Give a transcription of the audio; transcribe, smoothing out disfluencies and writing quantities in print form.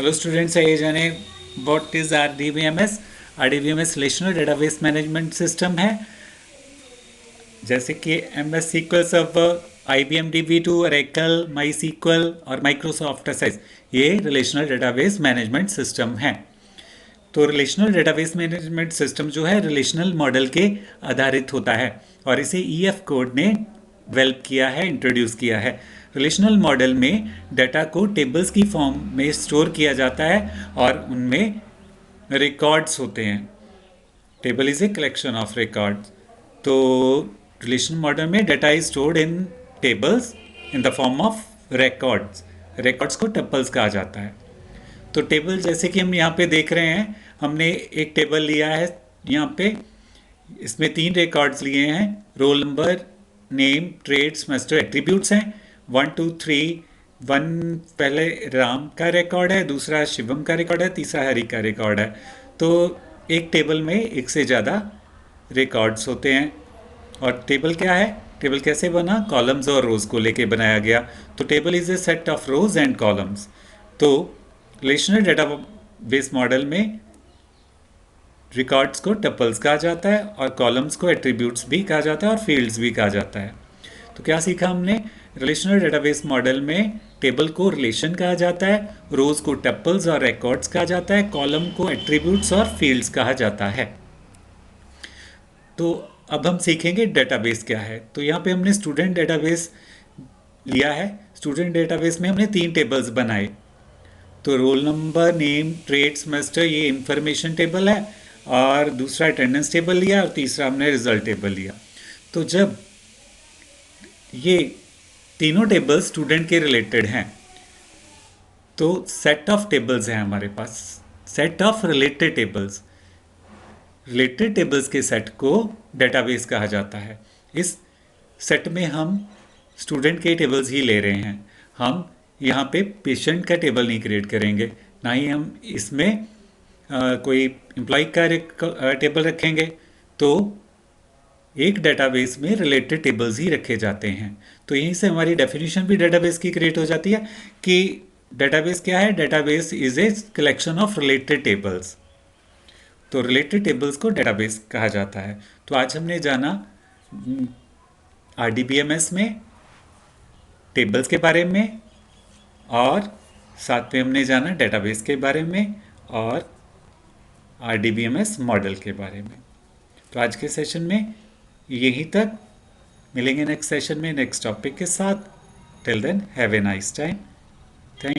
Hello students, आइए जाने what is RDBMS। RDBMS relational database management system है। जैसे कि MS SQL server, IBM DB2, Oracle, MySQL और Microsoft Access, ये रिलेशनल डेटाबेस मैनेजमेंट सिस्टम है। तो रिलेशनल डेटाबेस मैनेजमेंट सिस्टम जो है रिलेशनल मॉडल के आधारित होता है और इसे EF कोड ने डेवलप किया है, इंट्रोड्यूस किया है। रिलेशनल मॉडल में डाटा को टेबल्स की फॉर्म में स्टोर किया जाता है और उनमें रिकॉर्ड्स होते हैं। Table is a collection of records. तो रिलेशनल मॉडल में data is stored in tables in the form of records. Records को टपल्स कहा जाता है। तो टेबल जैसे कि हम यहाँ पे देख रहे हैं, हमने एक टेबल लिया है यहाँ पे। इसमें 3 रिकॉर्ड्स लिए हैं, roll number, name, trade, semester, attributes हैं। 1 2 3। 1 पहले राम का रिकॉर्ड है, दूसरा शिवम का रिकॉर्ड है, तीसरा हरि का रिकॉर्ड है। तो एक टेबल में एक से ज़्यादा रिकॉर्ड्स होते हैं। और टेबल क्या है, टेबल कैसे बना, कॉलम्स और रोज को लेके बनाया गया। तो table is a set of rose and columns. तो रिलेशनल डेटाबेस मॉडल में रिकॉर्ड्स को टपल्स कहा जाता है और कॉलम्स को एट्रीब्यूट्स भी कहा जाता है और फील्ड्स भी कहा जाता है। तो क्या सीखा हमने, रिलेशनल डेटाबेस मॉडल में टेबल को रिलेशन कहा जाता है, रोज को टपल्स और रिकॉर्ड्स कहा जाता है, कॉलम को एट्रीब्यूट्स और फील्ड्स कहा जाता है। तो अब हम सीखेंगे डेटाबेस क्या है। तो यहाँ पे हमने स्टूडेंट डेटाबेस लिया है। स्टूडेंट डेटाबेस में हमने 3 टेबल्स बनाए। तो roll number, name, trade, semester, ये इंफॉर्मेशन टेबल है। और दूसरा अटेंडेंस टेबल लिया और तीसरा हमने रिजल्ट टेबल लिया। तो जब ये तीनों टेबल स्टूडेंट के रिलेटेड हैं तो सेट ऑफ टेबल्स हैं हमारे पास, set of related tables. Related tables के सेट को डेटाबेस कहा जाता है। इस सेट में हम स्टूडेंट के टेबल्स ही ले रहे हैं। हम यहाँ पे पेशेंट का टेबल नहीं क्रिएट करेंगे, ना ही हम इसमें कोई एम्प्लॉय का टेबल रखेंगे। तो एक डेटाबेस में रिलेटेड टेबल्स ही रखे जाते हैं। तो यहीं से हमारी डेफिनेशन भी डेटाबेस की क्रिएट हो जाती है कि डेटाबेस क्या है, database is a collection of related tables. तो रिलेटेड टेबल्स को डेटाबेस कहा जाता है। तो आज हमने जाना RDBMS में टेबल्स के बारे में और साथ में हमने जाना डेटाबेस के बारे में और RDBMS मॉडल के बारे में। तो आज के सेशन में यहीं तक, मिलेंगे नेक्स्ट सेशन में नेक्स्ट टॉपिक के साथ। Till then have a nice time. Thank